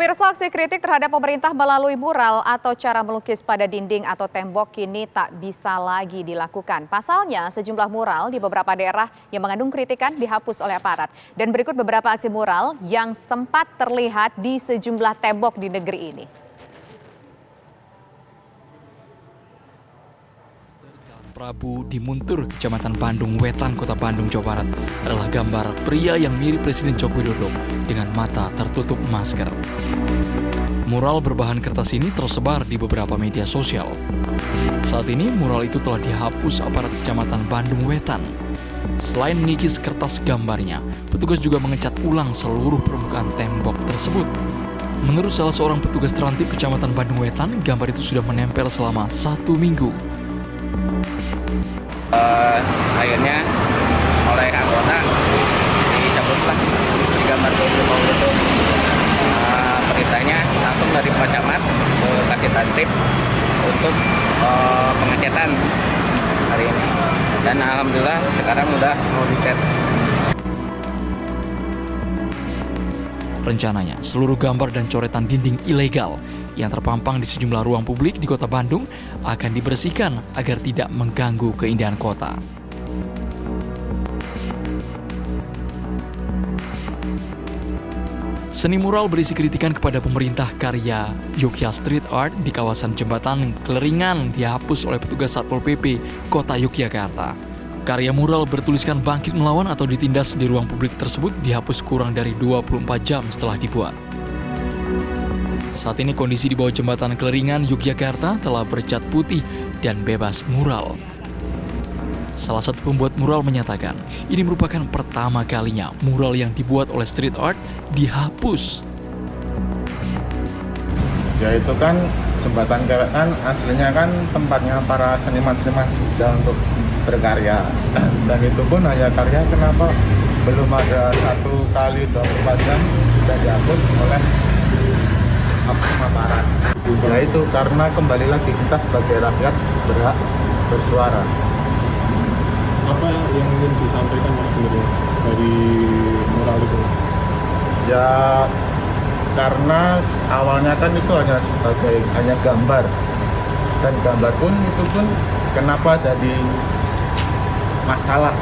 Pemirsa, aksi kritik terhadap pemerintah melalui mural atau cara melukis pada dinding atau tembok kini tak bisa lagi dilakukan. Pasalnya, sejumlah mural di beberapa daerah yang mengandung kritikan dihapus oleh aparat. Dan berikut beberapa aksi mural yang sempat terlihat di sejumlah tembok di negeri ini. Prabu di Muntur, Kecamatan Bandung Wetan, Kota Bandung, Jawa Barat adalah gambar pria yang mirip Presiden Joko Widodo dengan mata tertutup masker. Mural berbahan kertas ini tersebar di beberapa media sosial. Saat ini mural itu telah dihapus aparat Kecamatan Bandung Wetan. Selain mengikis kertas gambarnya, petugas juga mengecat ulang seluruh permukaan tembok tersebut. Menurut salah seorang petugas terantip Kecamatan Bandung Wetan, gambar itu sudah menempel selama 1 minggu. Akhirnya oleh anggota dicabutlah di gambar itu. Perintahnya langsung dari Pak Camat ke Kasih Tantip untuk pengecetan hari ini. Dan alhamdulillah sekarang udah mau dicat. Rencananya, seluruh gambar dan coretan dinding ilegal yang terpampang di sejumlah ruang publik di Kota Bandung akan dibersihkan agar tidak mengganggu keindahan kota. Seni mural berisi kritikan kepada pemerintah karya Yogyakarta Street Art di kawasan Jembatan Keleringan dihapus oleh petugas Satpol PP Kota Yogyakarta. Karya mural bertuliskan bangkit melawan atau ditindas di ruang publik tersebut dihapus kurang dari 24 jam setelah dibuat. Saat ini kondisi di bawah Jembatan Keleringan Yogyakarta telah bercat putih dan bebas mural. Salah satu pembuat mural menyatakan, ini merupakan pertama kalinya mural yang dibuat oleh street art dihapus. Ya itu kan Jembatan Kelek kan aslinya kan tempatnya para seniman-seniman Jogja untuk berkarya. Dan itu pun hanya karya, kenapa belum ada 1 kali 24 jam sudah dihapus oleh aparat. Ya itu karena kembali lagi kita sebagai rakyat berhak bersuara. Apa yang ingin disampaikan Mas sebenarnya dari mural itu? Ya karena awalnya kan itu hanya gambar, dan gambar pun itu pun kenapa jadi masalah.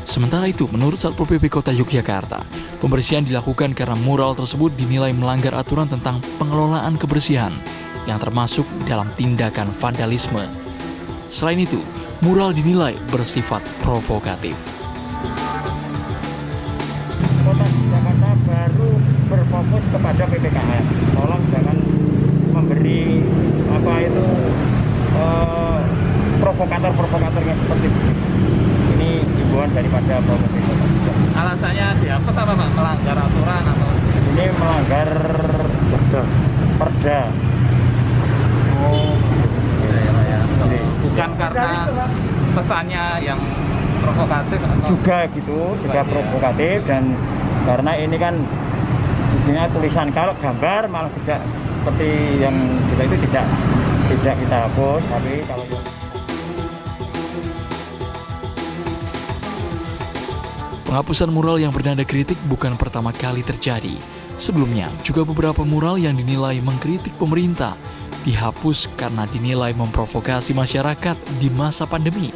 Sementara itu, menurut Satpol PP Kota Yogyakarta, pembersihan dilakukan karena mural tersebut dinilai melanggar aturan tentang pengelolaan kebersihan yang termasuk dalam tindakan vandalisme. Selain itu, mural dinilai bersifat provokatif. Kota Jakarta baru berfokus kepada PPKM. Tolong jangan memberi provokator-provokatornya seperti ini. Ini himbauan daripada pemerintah. Alasannya dihapus apa Pak? Melanggar aturan atau? Ini melanggar perda. Oh, ya. Bukan karena pesannya yang provokatif atau? Juga gitu, juga provokatif, dan karena ini kan sistemnya tulisan, kalau gambar malah tidak seperti yang itu tidak kita hapus, tapi kalau Penghapusan mural yang bernada kritik bukan pertama kali terjadi. Sebelumnya, juga beberapa mural yang dinilai mengkritik pemerintah dihapus karena dinilai memprovokasi masyarakat di masa pandemi.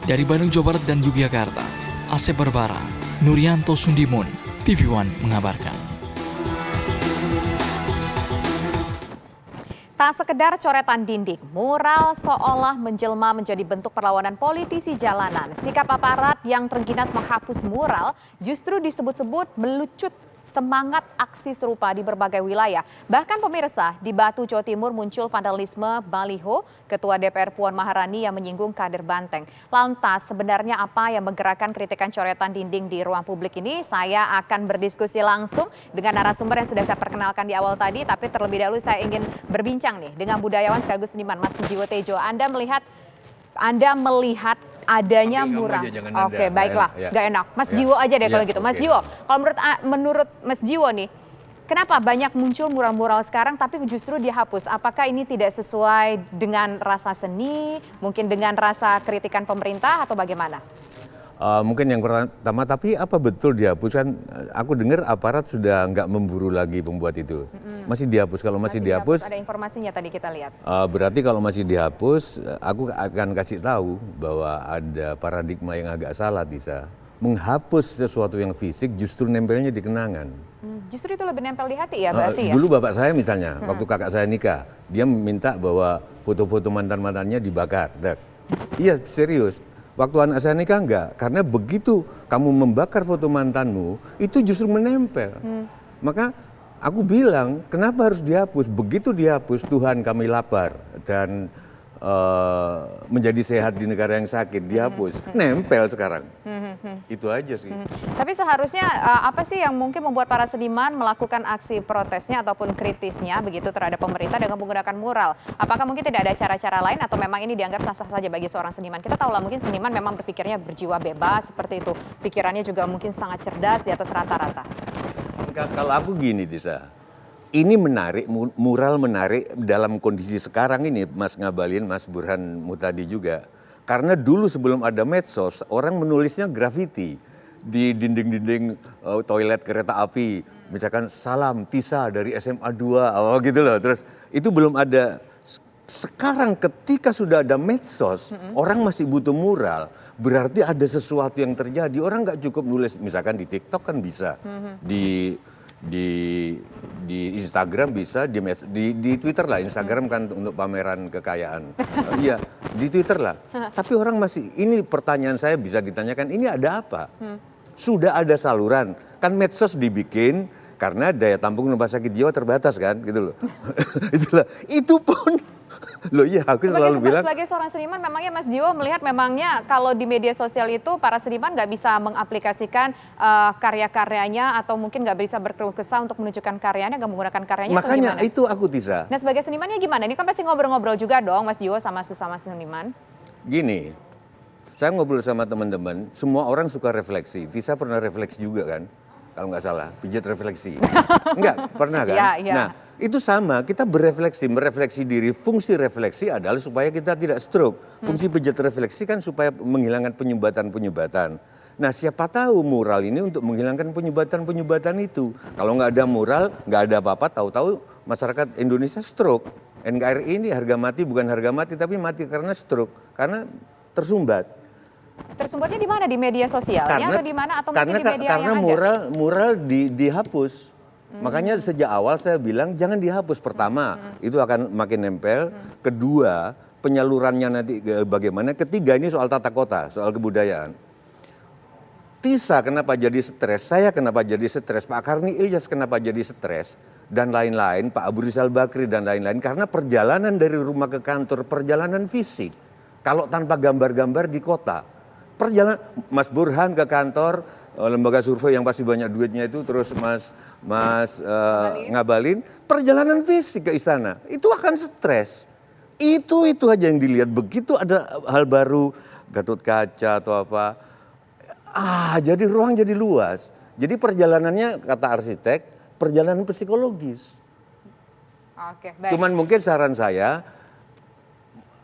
Dari Bandung, Jawa Barat dan Yogyakarta, Asep Barbara, Nuryanto Sundimun, TV One mengabarkan. Tak sekedar coretan dinding, mural seolah menjelma menjadi bentuk perlawanan politisi jalanan. Sikap aparat yang terengginas menghapus mural justru disebut-sebut melucut semangat aksi serupa di berbagai wilayah. Bahkan pemirsa, di Batu, Jawa Timur muncul vandalisme baliho Ketua DPR Puan Maharani yang menyinggung kader Banteng. Lantas, sebenarnya apa yang menggerakkan kritikan coretan dinding di ruang publik ini? Saya akan berdiskusi langsung dengan narasumber yang sudah saya perkenalkan di awal tadi, tapi terlebih dahulu saya ingin berbincang nih dengan budayawan sekaligus seniman Mas Jiwo Tejo. Anda melihat adanya mural. Oke, baiklah, nggak enak. Mas Jiwo aja deh kalau gitu. Mas Jiwo, kalau menurut Mas Jiwo nih, kenapa banyak muncul mural-mural sekarang tapi justru dihapus? Apakah ini tidak sesuai dengan rasa seni, mungkin dengan rasa kritikan pemerintah atau bagaimana? Mungkin yang pertama, tapi apa betul dihapus? Kan aku dengar aparat sudah nggak memburu lagi pembuat itu. Masih dihapus. Kalau masih dihapus, ada informasinya tadi kita lihat. berarti kalau masih dihapus, aku akan kasih tahu bahwa ada paradigma yang agak salah, Tisa. Menghapus sesuatu yang fisik justru nempelnya di kenangan. Justru itu lebih nempel di hati ya berarti ya? Dulu bapak saya misalnya, waktu kakak saya nikah, dia minta bahwa foto-foto mantan-mantannya dibakar. Iya, serius. Waktu anak saya nikah enggak, karena begitu kamu membakar foto mantanmu, itu justru menempel. Maka aku bilang, kenapa harus dihapus? Begitu dihapus, Tuhan kami lapar dan menjadi sehat di negara yang sakit, dihapus. Nempel sekarang. Itu aja sih. Tapi seharusnya apa sih yang mungkin membuat para seniman melakukan aksi protesnya ataupun kritisnya begitu terhadap pemerintah dengan menggunakan mural? Apakah mungkin tidak ada cara-cara lain atau memang ini dianggap sah-sah saja bagi seorang seniman? Kita tahu lah mungkin seniman memang berpikirnya berjiwa bebas seperti itu. Pikirannya juga mungkin sangat cerdas di atas rata-rata. Kalau aku gini, Tisa. Ini menarik, mural menarik dalam kondisi sekarang ini, Mas Ngabalin, Mas Burhan Mutadi juga. Karena dulu sebelum ada medsos, orang menulisnya grafiti di dinding-dinding toilet kereta api. Misalkan salam Tisa dari SMA 2, gitu loh. Terus itu belum ada. Sekarang ketika sudah ada medsos, orang masih butuh mural. Berarti ada sesuatu yang terjadi. Orang nggak cukup nulis, misalkan di TikTok kan bisa, di Instagram bisa, di Twitter lah. Instagram kan untuk pameran kekayaan. Iya, di Twitter lah. Tapi orang masih, ini pertanyaan saya bisa ditanyakan, ini ada apa? Sudah ada saluran. Kan medsos dibikin karena daya tampung rumah sakit jiwa terbatas kan, gitu loh. Itulah, itu pun loh iya, aku selalu bilang. Sebagai seorang seniman, memangnya Mas Jiwo melihat memangnya kalau di media sosial itu para seniman nggak bisa mengaplikasikan karya-karyanya atau mungkin nggak bisa berkeluh kesah untuk menunjukkan karyanya, nggak menggunakan karyanya. Makanya itu aku Tisa. Nah sebagai senimannya gimana? Ini kan pasti ngobrol-ngobrol juga dong Mas Jiwo sama sesama seniman. Gini, saya ngobrol sama teman-teman, semua orang suka refleksi. Tisa pernah refleksi juga kan? Kalau nggak salah, pijat refleksi. Enggak, pernah kan? Ya. Nah, itu sama, kita merefleksi diri. Fungsi refleksi adalah supaya kita tidak stroke. Fungsi pijat refleksi kan supaya menghilangkan penyumbatan-penyumbatan. Nah, siapa tahu mural ini untuk menghilangkan penyumbatan-penyumbatan itu. Kalau nggak ada mural, nggak ada apa-apa, tahu-tahu masyarakat Indonesia stroke. NKRI ini harga mati bukan harga mati, tapi mati karena stroke, karena tersumbat. Tersumbatnya di mana? Di media sosialnya atau di mana? Atau mungkin di media karena yang ada? mural dihapus. Makanya sejak awal saya bilang jangan dihapus. Pertama, itu akan makin nempel. Kedua, penyalurannya nanti bagaimana. Ketiga, ini soal tata kota, soal kebudayaan. Tisa kenapa jadi stres, saya kenapa jadi stres, Pak Karni Ilyas kenapa jadi stres, dan lain-lain, Pak Abu Rizal Bakri dan lain-lain. Karena perjalanan dari rumah ke kantor, perjalanan fisik. Kalau tanpa gambar-gambar di kota. Perjalanan Mas Burhan ke kantor, lembaga survei yang pasti banyak duitnya itu, terus Mas Ngabalin, perjalanan fisik ke istana, itu akan stres. Itu aja yang dilihat. Begitu ada hal baru, Gatot Kaca atau apa, jadi ruang jadi luas. Jadi perjalanannya, kata arsitek, perjalanan psikologis. Oke, baik. Cuman mungkin saran saya,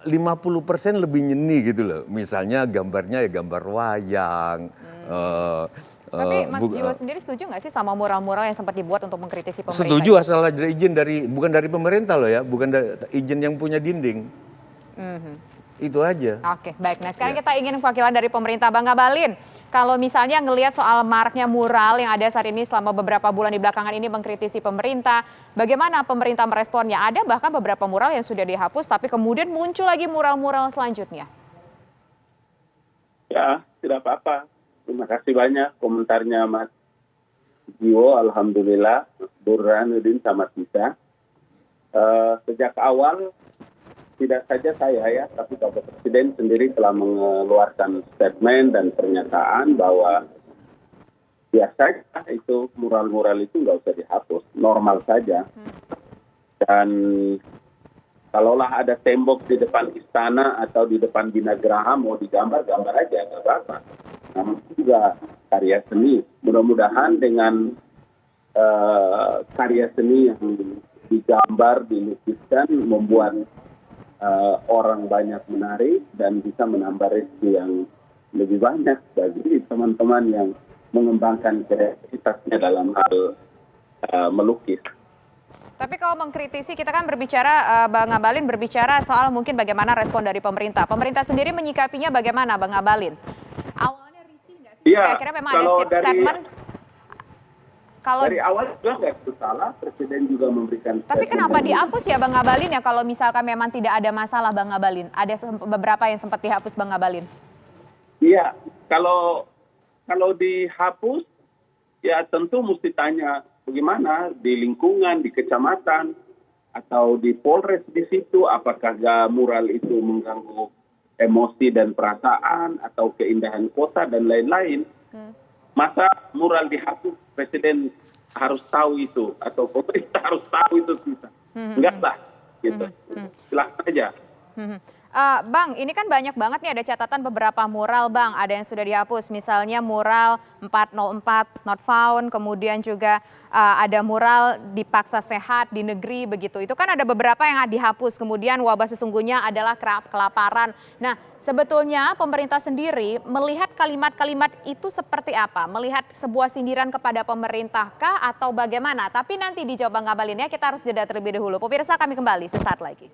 50% lebih nyeni gitu loh. Misalnya gambarnya ya gambar wayang. Tapi Mas Jiwo sendiri setuju nggak sih sama mural-mural yang sempat dibuat untuk mengkritisi pemerintah? Setuju asal ada izin bukan dari pemerintah loh ya, bukan izin yang punya dinding. Itu aja. Oke, baik. Nah sekarang kita ingin wakilan dari pemerintah. Bang Ngabalin, kalau misalnya ngelihat soal maraknya mural yang ada saat ini selama beberapa bulan di belakangan ini mengkritisi pemerintah, bagaimana pemerintah meresponnya? Ada bahkan beberapa mural yang sudah dihapus, tapi kemudian muncul lagi mural-mural selanjutnya. Ya, tidak apa-apa. Terima kasih banyak komentarnya Mas Jiwo. Alhamdulillah, Burhanuddin sama Tisa. Sejak awal, tidak saja saya ya, tapi Bapak Presiden sendiri telah mengeluarkan statement dan pernyataan bahwa biasanya itu mural-mural itu nggak usah dihapus, normal saja. Dan kalaulah ada tembok di depan istana atau di depan Bina Geraha mau digambar, gambar aja, nggak apa-apa. Namun juga karya seni. Mudah-mudahan dengan karya seni yang digambar, dilukiskan, membuat orang banyak menarik dan bisa menambah rezeki yang lebih banyak bagi teman-teman yang mengembangkan kreativitasnya dalam hal melukis. Tapi kalau mengkritisi, kita kan berbicara, Bang Ngabalin berbicara soal mungkin bagaimana respon dari pemerintah. Pemerintah sendiri menyikapinya bagaimana, Bang Ngabalin? Awalnya risih nggak sih? Iya, Akhirnya memang ada kalau statement. Kalau dari awal juga nggak bersalah, Presiden juga memberikan. tapi statement kenapa yang- dihapus ya, Bang Ngabalin ya? Kalau misalkan memang tidak ada masalah, Bang Ngabalin, ada beberapa yang sempat dihapus, Bang Ngabalin. Iya, kalau dihapus, ya tentu mesti tanya bagaimana di lingkungan, di kecamatan, atau di Polres di situ, apakah mural itu mengganggu emosi dan perasaan, atau keindahan kota, dan lain-lain. Masa mural dihapus, Presiden harus tahu itu, atau pemerintah harus tahu itu kita. Enggak lah, gitu. Silahkan aja. Bang, ini kan banyak banget nih ada catatan beberapa mural, Bang. Ada yang sudah dihapus, misalnya mural 404 not found, kemudian juga ada mural dipaksa sehat di negeri begitu. Itu kan ada beberapa yang dihapus, kemudian wabah sesungguhnya adalah kelaparan. Nah, sebetulnya pemerintah sendiri melihat kalimat-kalimat itu seperti apa? Melihat sebuah sindiran kepada pemerintahkah atau bagaimana? Tapi nanti dijawab Bang Ngabalin ya, kita harus jeda terlebih dahulu. Pemirsa, kami kembali sesaat lagi.